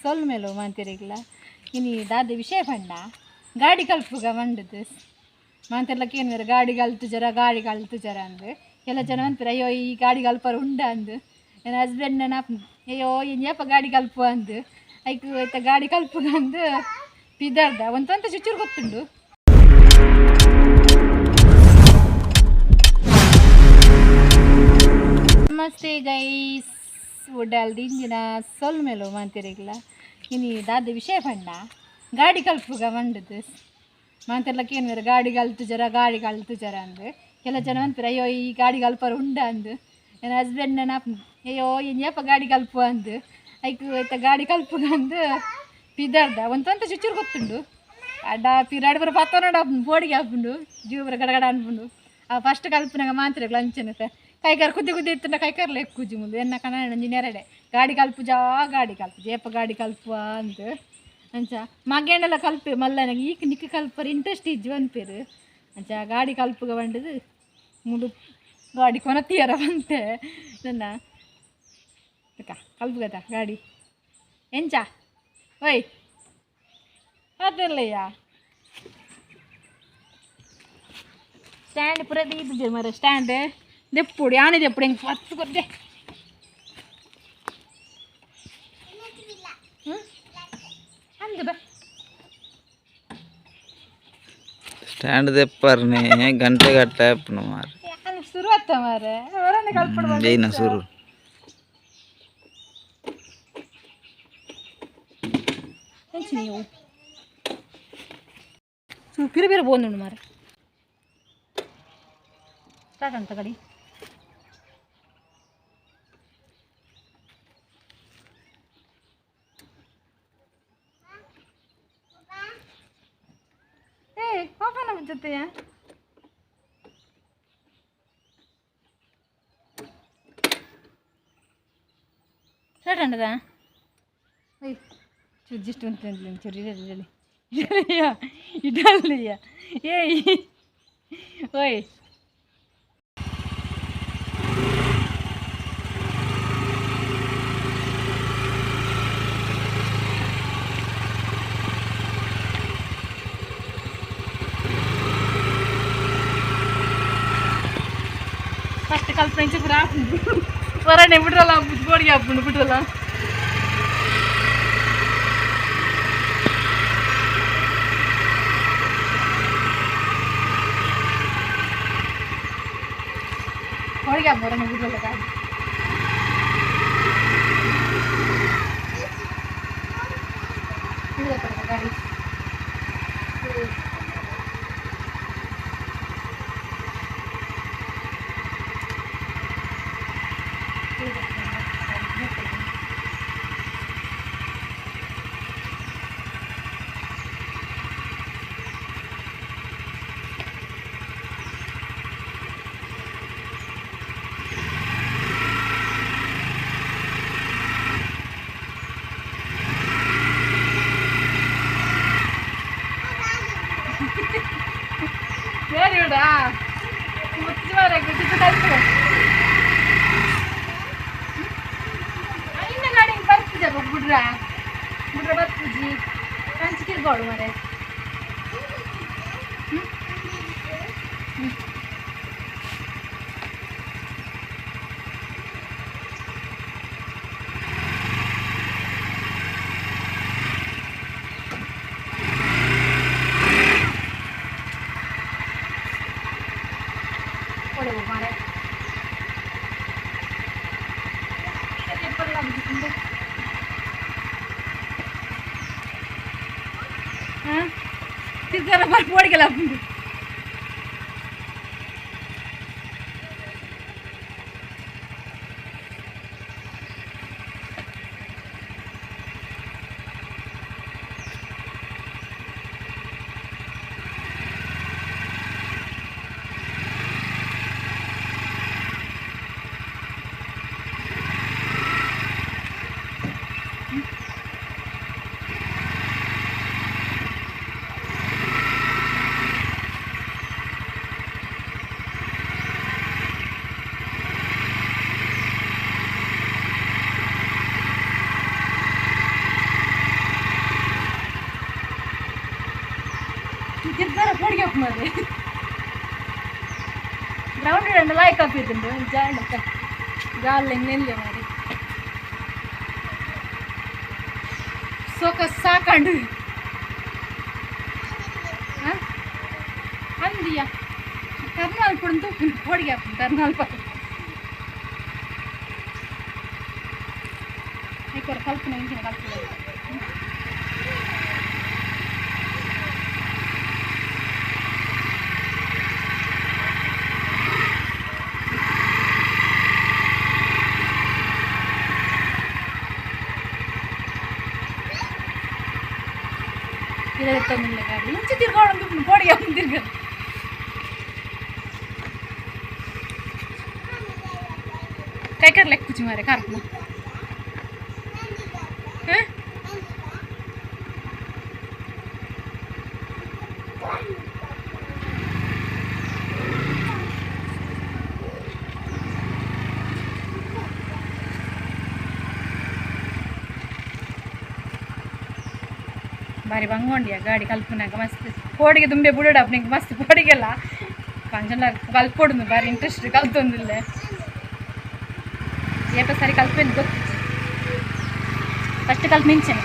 ಸೊಲ್ ಮೇಲೋ ಮಾಂತಿರಿಗ್ಲ ಇನಿ ದಾದ ವಿಷಯ ಪಂಡ ಗಾಡಿ ಕಲ್ಪುಗ ಮಂಡದು ಮಾಂತಿರ್ಲಕ್ಕೆ ಏನು ಗಾಡಿ ಕಲ್ತು ಜರ ಅಂದು ಎಲ್ಲ ಜನ ಅಂತಾರೆ ಅಯ್ಯೋ ಈ ಗಾಡಿ ಕಲ್ಪರ ಉಂಡ ಅಂದು ನನ್ನ ಹಸ್ಬೆಂಡ್ ನನ್ನ ಅಯ್ಯೋ ಏನ್ಯಪ್ಪ ಗಾಡಿ ಕಲ್ಪು ಅಂದು ಐಕು ಆಯ್ತಾ ಗಾಡಿ ಕಲ್ಪುಗ ಅಂದು ಪಿದಾರ್ದ ಒಂತ ಚುಚ್ಚೂರು ಗೊತ್ತುಂಡು. ನಮಸ್ತೆ ಗೈಸ್ ಒಡ್ಡಲ್ದು ಇಂಜಿನ ಸೊಲ್ ಮೇಲೋ ಮಾಂತಿರಿಗ್ಲ ಇನಿ ದಾದ ವಿಷಯ ಪಂಡ ಗಾಡಿ ಕಲ್ಪುಗ ಮಂಡದು ಮಾಂತಿರ್ಲಕ್ಕೆ ಏನು ಗಾಡಿ ಕಲ್ತು ಜರ ಅಂದು ಎಲ್ಲ ಜನ ಅಂತಾರೆ ಅಯ್ಯೋ ಈ ಗಾಡಿ ಕಲ್ಪರ ಉಂಡ ಅಂದು ನನ್ನ ಹಸ್ಬೆಂಡ್ ನನ್ನ ಅಯ್ಯೋ ಏನ್ಯಪ್ಪ ಗಾಡಿ ಕಲ್ಪು ಅಂದು ಐಕು ಆಯ್ತಾ ಗಾಡಿ ಕಲ್ಪುಗ ಅಂದು ಪಿದಾರ್ದ ಒಂತ ಚುಚ್ಚೂರು ಗೊತ್ತುಂಡು ಅಡ್ಡ ಪಿರಾಡಿ ಬರ ಪತ್ತ ನೋಡ ಬೋಡಿಗೆ ಹಾಕೊಂಡು ಜೀವ ಬರ ಗಡಗಡ ಅನ್ಕೊಂಡು ಆ ಫಸ್ಟ್ ಕಲ್ಪನಾಗ ಮಾಂತಿರಿಗ್ಲ ಅಂಚನತೆ ಕೈಕಾರು ಕುದ್ದಿ ಇತ್ತಂಡ ಕೈಕಾರ್ಲೆ ಕೂಜಿ ಮುಂದೆ ಎನ್ನ ಕನ್ನಡ ನೆರಡೆ ಗಾಡಿ ಕಲ್ಪು ಏಪ ಗಾಡಿ ಕಲ್ಪುವ ಅಂತ ಅಂಚ ಮಗೇನೆಲ್ಲ ಕಲ್ಪೆ ಮಲ್ಲನಾಗ ಈಗ ನಿಕ್ಕ ಕಲ್ಪರ ಇಂಟ್ರೆಸ್ಟ್ ಇಜ್ಜು ಅನ್ಪೇರು ಅಂಚ ಗಾಡಿ ಕಲ್ಪುಗ ಬಂಡದು ಮುಡು ಗಾಡಿ ಕೊನತಿಯರ ಬಂತೆ ನನ್ನ ಅಕ್ಕ ಕಲ್ಪುಗದ ಗಾಡಿ ಎಂಚ ಓಯ್ ಅದಲ್ಲಯ್ಯ ಸ್ಟ್ಯಾಂಡ್ ಪುರದಿ ಇದ್ದಿದ್ದೆ ಮರ ಸ್ಟ್ಯಾಂಡ್ ದೆಪ್ಪುಡಿ ಆನೆ ದೆಪ್ಪುಡಿ ಹೆಂಗೆ ಪತ್ತು ಕೊದ್ದೆ ಅಂದು ಬಾ ಸ್ಟ್ಯಾಂಡ್ ದೆಪ್ಪರ್ನೆ ಗಂಟೆ ಗಟ್ಟ ಆಪನು ಮಾರ ಶುರು ಆತ ಮಾರೆ ಅವರನ್ನೇ ಕಲ್ಪಡ್ಬೋದು ಜೈನ ಶುರು ಹೆಂಚು ನೀವು ಬೇರೆ ಬೋಂದುಂಡು ಮಾರೆ ಸ್ಟಾರ್ಟ್ ಅಂತ ಕಡಿ ಓಪನ್ ಆಗುತ್ತೆ ಸ್ಟಾರ್ಟ್ ಅಂಟದಾ ಓಯ್ ಚುಜ್ಜಿಷ್ಟು ಅಂತ ಚುರಿ ಇಡಲಿಯ ಏಯ್ ಓಯ್ ಫಸ್ಟ್ ಕಲ್ಪನೆ ಪೂರ ಹಾಕೊಂಡು ಹೊರನೆ ಬಿಡ್ರಲ್ಲ ಗೋಡಿಗೆ ಹಾಕೊಂಡು ಬಿಡ್ರಲ್ಲ ಹೊರಗೆ ಹಾಕಿ ಹೊರನೆ ಬಿಡ್ರಲ್ಲ ಗಾಡಿ ಗಾಡಿ ಬೇಡ ಮುಚ್ಚಿ ಮಾರ ಇನ್ನ ಗಾಡಿ ಬರ್ತಿದ್ದೆ ಬಿಡ್ರ ಬರ್ತಿದ್ದಿ ಹಂಚ್ಕಿರ್ಗೋಳು ಮರೆ मारे हाँ तिरकर बार पड़ गया మరి గ్రౌండ్ రెండు లాయ్ కప్పితుండు జాండ గాలి నెల్లే మరి సోక సాకండు ಅಂದಿಯ ಕರ್ನಾಲ್ ಪುಡ್ದು ಹೋಳಿಗೆ ಹಾಕ್ತೀನಿ ಕರ್ನಾಲ್ ಪಾಕ ಐಕೋರ ಕಲ್ಪನೆ ಇಂಚಿನ ಕಲ್ಪನೆ ಇರತ್ತೊಂದಿಲ್ಲ ಗಾಡಿ ಇಂಚು ತಿರ್ಕೊಂಡು ಹೋಳಿಗೆ ಹಾಕಿ ತಿರ್ಗದು काय करलं तुझी मारे कारकून भारी भंगोंडी गाडी कल्पनाक मस्त पोडिगे ತುಂಬೆ ಬಿಡೋಡಪ್ಪ ನಿಂಗೆ ಮಸ್ತ್ पोडिಗೆಲ್ಲ ಫಂಕ್ಷನ್ ಕಲ್ಪೊಡು ಭಾರಿ ಇಂಟ್ರೆಸ್ಟ್ ಕಲ್ತೊಂದಿಲ್ಲ ಏಪಸರಿ ಕಲ್ಪನೆ ಗೊತ್ತು ಫಸ್ಟ್ ಕಲ್ಪನೆ ಮಿಂಚನೆ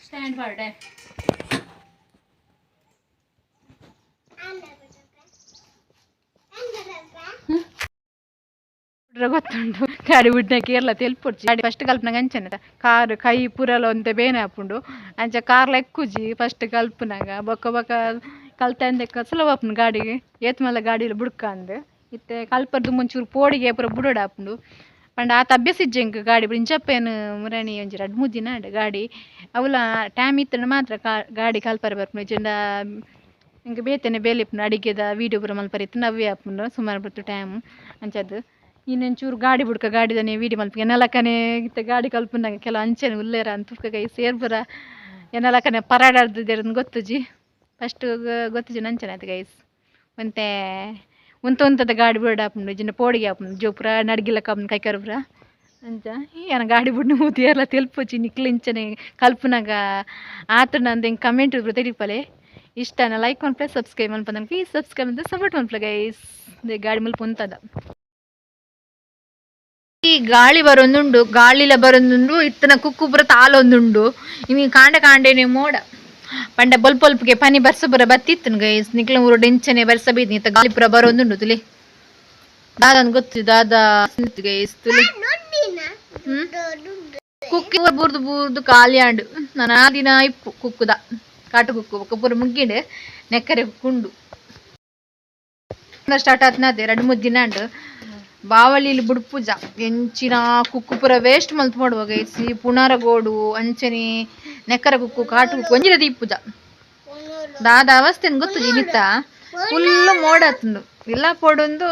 ಸ್ಟ್ಯಾಂಡ್ ಬಾರ್ಡೆ ಗೊತ್ತುಂಟು ಗಾಡಿ ಬಿಡ್ನಾಕಿ ಎಲ್ಲ ತೆಲ್ಪೊಡ್ಚಿ ಗಾಡಿ ಫಸ್ಟ್ ಕಲ್ಪನಾಗ ಅಂಚನೆ ಕಾರ್ ಕೈ ಪೂರಲ ಒಂತೆ ಬೇನೆ ಹಾಪುಂಡು ಅಂಚ ಕಾರ್ಲ ಎಕ್ಕುಜಿ ಫಸ್ಟ್ ಕಲ್ಪನಾಗ ಬೊಕ್ಕ ಬೊಕ್ಕ ಕಲ್ತಂದೆಕ್ಕ ಸುಲಭ ಗಾಡಿಗೆ ಏತ್ ಮಲ್ಲ ಗಾಡಿಲಿ ಬುಡ್ಕ ಅಂದು ಇತ್ತೆ ಕಲ್ಪರ್ದು ಮುಂಚೂರು ಪೋಡಿಗೆ ಪೂರ ಬುಡೋಡು ಹಾಪುಂಡು ಪಂಡ ಆತ ಅಭ್ಯಸಿಜ್ಜೆ ಇಂಕ ಗಾಡಿ ಇಂಚಪ್ಪೇನು ಮುರಣಿ ಒಂಜಿ 2-3 ದಿನ ಆಂಡ ಗಾಡಿ ಅವಲ ಟೈಮ್ ಇತ್ತಂಡು ಮಾತ್ರ ಗಾಡಿ ಕಲ್ಪರ ಬರ್ಪುಂಡು ಇಜ್ಜಂಡ ಇಂಕ ಬೇತೇನೆ ಬೇಲಿಪ್ಪುಂಡು ಅಡಿಗೆದ ವೀಡಿಯೋ ಪೂರ ಮಲ್ಪರಿತ್ತು ನವ್ವೆ ಹಾಪುಂಡು ಸುಮಾರು ಬರ್ತು ಟೈಮ್ ಅಂಚದ್ದು ಇನ್ನೊಂಚೂರು ಗಾಡಿ ಬುಡ್ಕ ಗಾಡಿದನೆ ವೀಡಿಯೋ ಮಲ್ಪಿಗೆ ಎನ್ನಲಕ್ಕನೆ ಇತ್ತ ಗಾಡಿ ಕಲ್ಪನಾಗ ಕೆಲವು ಅಂಚನೆ ಉಲ್ಲೇರ ಅಂತ ಕೈ ಸೇರ್ಪುರ ಎನ್ನಲಕ್ಕನೆ ಪರಾಡಾಡ್ದಿದ್ದೇರನ್ನು ಗೊತ್ತುಜಿ ಫಸ್ಟ್ ಗೊತ್ತುಜಿ ನಂಚನೆ ಆಯ್ತು ಗೈಸ್ ಮತ್ತೆ ಉಂತದ ಗಾಡಿ ಬಿಡ ಹಾಪುಂಡು ಇಜ್ಜಿನ ಪೋಡಿಗೆ ಹಾಪುಂಡು ಜೋಪುರ ನಡ್ಗಿಲಕ್ಕ ಹಾಪುಂಡು ಕೈಕರುಪುರ ಅಂಚ ಏನ ಗಾಡಿ ಬಿಡ್ನು ಮೂತಿ ಎಲ್ಲ ತೆಲ್ಪೊಚ್ಚಿ ನಿಕ್ಲು ಇಂಚನೆ ಕಲ್ಪನಾಗ ಆತ ನಂದು ಹಿಂಗೆ ಕಮೆಂಟ್ ಇಬ್ರು ತೆಡಿಪಲೆ ಇಷ್ಟನ ಲೈಕ್ ಮಾಡ್ಪ್ಲೆ ಸಬ್ಸ್ಕ್ರೈಬ್ ಮಲ್ಪಂದ ಪ್ಲೀಸ್ ಸಬ್ಸ್ಕ್ರೈಬ್ ಅಂತ ಸಪೋರ್ಟ್ ಮಲ್ಪ್ಲೆ ಗೈಸ್ ಗಾಡಿ ಮಲ್ಪ ಉಂತದ ಈ ಗಾಳಿ ಬರೊಂದುಂಡು ಗಾಳಿಲ ಬರೊಂದುಂಡು ಇತ್ತನ ಕುಕ್ಕುಪುರ ತಾಲೊಂದುಂಡು ಇನ್ನು ಕಾಂಡೇನೆ ಮೋಡ ಪಂಡ ಬೊಲ್ಪೊಲ್ಪಿಗೆ ಪನಿ ಬರ್ಸ ಪುರ ಬತ್ತಿತ್ತು ಗೈಸ್ ನಿಕ್ಲ ಊರು ಡೆಂಚನೆ ಬರ್ಸ ಬೀದ್ ನಿತ್ತ ಗಾಳಿ ಪುರ ಬರೊಂದುಂಡು ತುಲಿ ದಾದನ್ ಗೊತ್ತು ದಾದ ಗೈಸ್ ತುಲಿ ಕುಕ್ಕಿ ಬೂರ್ದು ಖಾಲಿ ಆಂಡು ನಾನು ಆ ದಿನ ಇಪ್ಪು ಕುಕ್ಕುದ ಕಾಟು ಕುಕ್ಕು ಪೂರ ಮುಗ್ಗಿಂಡೆ ನೆಕ್ಕರೆ ಕುಂಡು ಸ್ಟಾರ್ಟ್ ಆತ್ನದೆ 2-3 ದಿನ ಅಂಡು ಬಾವಳಿಲಿ ಬುಡ್ ಪೂಜ ಎಂಚಿನ ಕುಕ್ಕು ಪೂರ ವೇಸ್ಟ್ ಮಲ್ತು ಮಾಡುವ ಗೈಸಿ ಪುನರಗೋಡು ಅಂಚನೆ ನೆಕ್ಕರ ಕುಕ್ಕು ಕಾಟು ಕುಕ್ಕು ಒಂಜಿನ ದೀಪ ಪೂಜ ದಾದ ಅವಸ್ಥೆ ಗೊತ್ತು ಜಿನಿತ ಫುಲ್ ಮೋಡ ಆತುಂಡು ಎಲ್ಲ ಪೋಡೊಂದು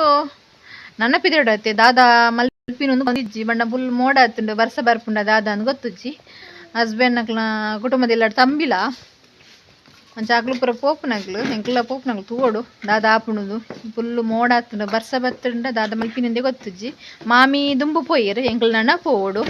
ನನ್ನ ಪಿದೋಡತ್ತೆ ದಾದ ಮಲ್ಪಿನೊಂದು ಬಂದಿಜ್ಜಿ ಬಣ್ಣ ಫುಲ್ ಮೋಡ ಆತುಂಡು ಬರ್ಸ ಬರ್ಪುಂಡ ದಾದ ಅಂದ್ ಗೊತ್ತುಜ್ಜಿ ಹಸ್ಬೆಂಡ್ ನಕ್ಲ ಕುಟುಂಬದ ತಂಬಿಲ ಅಂಚ ಆಕ್ಲು ಪೂರ ಪೋಪುನಗ್ಲು ಎಂಕ್ಲ ಪೋಪುನಗ್ಲು ತೂಗೋಡು ದಾದ ಆಪುಣುದು ಫುಲ್ ಮೋಡ ಆತುಂಡು ಬರ್ಸ ಬತ್ತುಂಡ ದಾದ ಮಲ್ಪಿನಿಂದೆ ಗೊತ್ತುಜ್ಜಿ ಮಾಮಿ ದುಂಬು ಪೋಯ್ಯರು ಎಂಕ್ಲ ನನ ಪೋವೋಡು